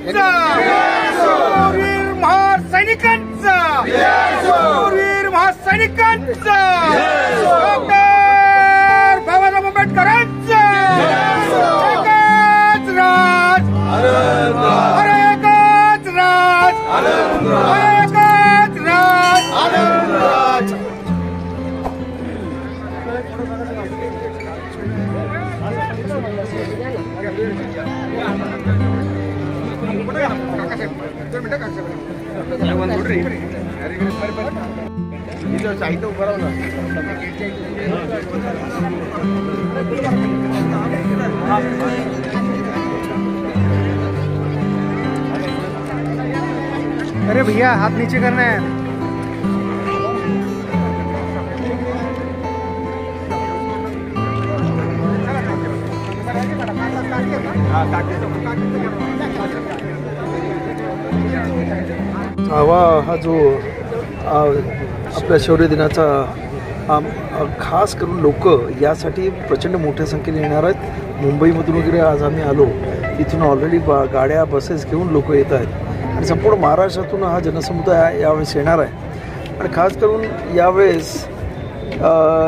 सैनिकांचा, शूरवीर महासैनिकांचा, शूरवीर महासैनिकांचा, डॉक्टर बाबासाहेब आंबेडकरांचा एकच राज, एकच राज, एकच राज. साहित्य उभं राहू ना. अरे भैया हाथ नीचे करना है. हा जो आपल्या शौर्य दिनाचा खास करून लोक यासाठी प्रचंड मोठ्या संख्येने येणार आहेत. मुंबईमधून वगैरे आज आम्ही आलो, तिथून ऑलरेडी गाड्या बसेस घेऊन लोक येत आहेत आणि संपूर्ण महाराष्ट्रातून हा जनसमुदाय यावेळेस येणार आहे. आणि खास करून यावेळेस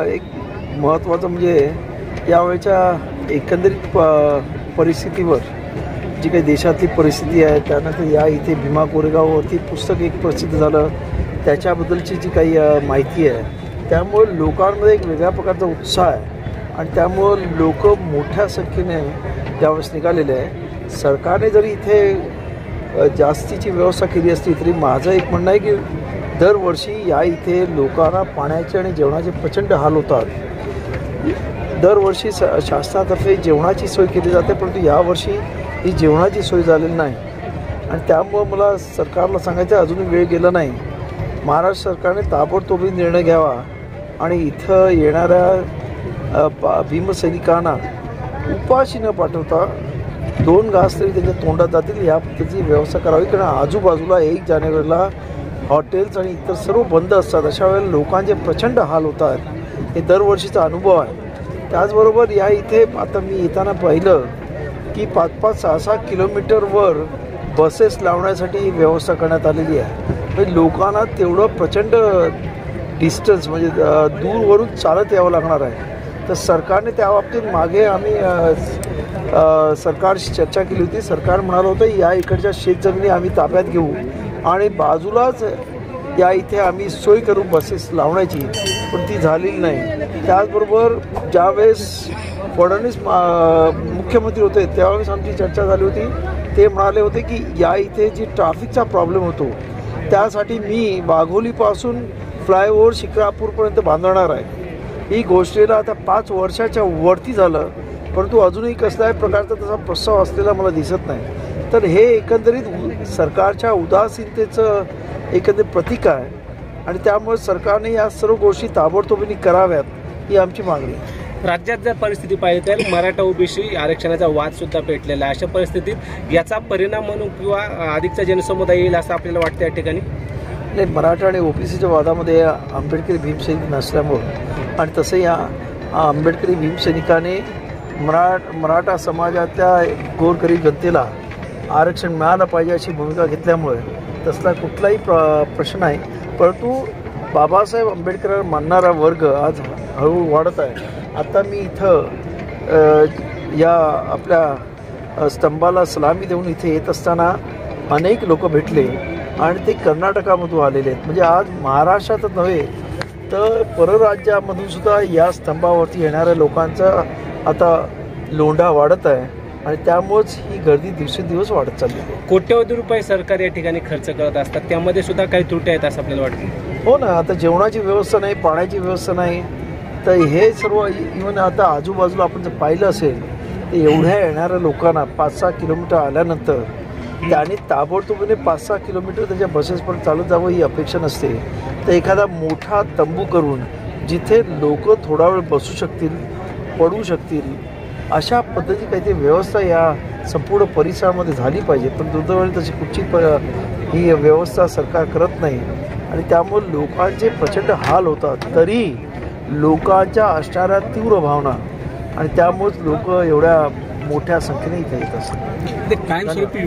एक महत्त्वाचं म्हणजे यावेळेच्या एकंदरीत परिस्थितीवर जी काही देशातली परिस्थिती आहे, त्यानंतर या इथे भीमा कोरेगाववरती पुस्तक एक प्रसिद्ध झालं, त्याच्याबद्दलची जी काही माहिती आहे, त्यामुळे लोकांमध्ये एक वेगळ्या प्रकारचा उत्साह आहे आणि त्यामुळं लोक मोठ्या संख्येने यावेळेस निघालेले आहे. सरकारने जरी इथे जास्तीची व्यवस्था केली असली तरी माझं एक म्हणणं आहे की दरवर्षी या इथे लोकांना पाण्याचे आणि जेवणाचे प्रचंड हाल होतात. दरवर्षी शासनातर्फे जेवणाची सोय केली जाते, परंतु यावर्षी ही जेवणाची सोय झालेली नाही आणि त्यामुळं मला सरकारला सांगायचं अजूनही वेळ गेला नाही. महाराष्ट्र सरकारने ताबडतोबी निर्णय घ्यावा आणि इथं येणाऱ्या भीमसैनिकांना उपाशी न पाठवता 2 घास तरी त्यांच्या तोंडात जातील या पद्धतीची व्यवस्था करावी. कारण आजूबाजूला 1 जानेवारीला हॉटेल्स आणि इतर सर्व बंद असतात. अशा वेळेला लोकांचे प्रचंड हाल होतात. हे दरवर्षीचा अनुभव आहे. त्याचबरोबर या इथे आता मी येताना पाहिलं की 5-5, 6-6 किलोमीटरवर बसेस लावण्यासाठी व्यवस्था करण्यात आलेली आहे. म्हणजे लोकांना तेवढं प्रचंड डिस्टन्स म्हणजे दूरवरून चालत यावं लागणार आहे. तर सरकारने त्या बाबतीत मागे आम्ही सरकारशी चर्चा केली होती. सरकार म्हणालं होतं या इकडच्या शेतजमिनी आम्ही ताब्यात घेऊ आणि बाजूलाच या इथे आम्ही सोय करू बसेस लावण्याची, पण ती झालेली नाही. त्याचबरोबर ज्यावेळेस फडणवीस मुख्यमंत्री होते त्यावेळेस आमची चर्चा झाली होती. ते म्हणाले होते की या इथे जी ट्रॅफिकचा प्रॉब्लेम होतो त्यासाठी मी वाघोलीपासून फ्लायओव्हर शिक्रापूरपर्यंत बांधणार आहे. ही गोष्टीला आता 5 वर्षाच्या वरती झालं, परंतु अजूनही कसल्याही प्रकारचा तसा प्रस्ताव असलेला मला दिसत नाही. तर हे एकंदरीत सरकारच्या उदासीनतेचं एकंदरीत प्रतीक आहे आणि त्यामुळे सरकारने या सर्व गोष्टी ताबडतोबीने कराव्यात ही आमची मागणी आहे. राज्यात जर परिस्थिती पाहिली तर मराठा ओबीसी आरक्षणाचा वाद सुद्धा पेटलेला आहे. अशा परिस्थितीत याचा परिणाम म्हणून किंवा अधिकचा जनसमुदाय येईल असं आपल्याला वाटतं या ठिकाणी? नाही, मराठा आणि ओबीसीच्या वादामध्ये आंबेडकरी भीमसैनिक नसल्यामुळं आणि तसं या आंबेडकरी भीमसैनिकाने मराठा समाजाच्या गोरगरीब जनतेला आरक्षण मिळालं पाहिजे अशी भूमिका घेतल्यामुळे तसला कुठलाही प्रश्न नाही. परंतु बाबासाहेब आंबेडकर मानणारा वर्ग आज हळूहळू वाढत आहे. आता मी इथं या आपल्या स्तंभाला सलामी देऊन इथे येत असताना अनेक लोक भेटले आणि ते कर्नाटकामधून आलेले आहेत. म्हणजे आज महाराष्ट्रातच नव्हे तर परराज्यामधून सुद्धा या स्तंभावरती येणाऱ्या लोकांचा आता लोंढा वाढत आहे आणि त्यामुळेच ही गर्दी दिवसेंदिवस वाढत चालली आहे. कोट्यवधी रुपये सरकार या ठिकाणी खर्च करत असतात, त्यामध्ये सुद्धा काही त्रुटी आहेत असं आपल्याला वाटतं? हो ना, आता जेवणाची व्यवस्था नाही, पाण्याची व्यवस्था नाही, तर हे सर्व इव्हन आता आजूबाजूला आपण जर पाहिलं असेल तर एवढ्या येणाऱ्या लोकांना 5-6 किलोमीटर आल्यानंतर त्याने ताबडतोबीने 5-6 किलोमीटर त्याच्या बसेसपर्यंत चालत जावं ही अपेक्षा नसते. तर एखादा मोठा तंबू करून जिथे लोक थोडा वेळ बसू शकतील, पडू शकतील, अशा पद्धतीची काहीतरी व्यवस्था या संपूर्ण परिसरामध्ये झाली पाहिजे. पण दुर्दैवाने तशी कुठची ही व्यवस्था सरकार करत नाही आणि त्यामुळे लोकांचे प्रचंड हाल होतात. तरी लोकांच्या असणाऱ्या तीव्र भावना आणि त्यामुळेच लोक एवढ्या मोठ्या संख्येने इथे येत असतात. कायमस्वरूपी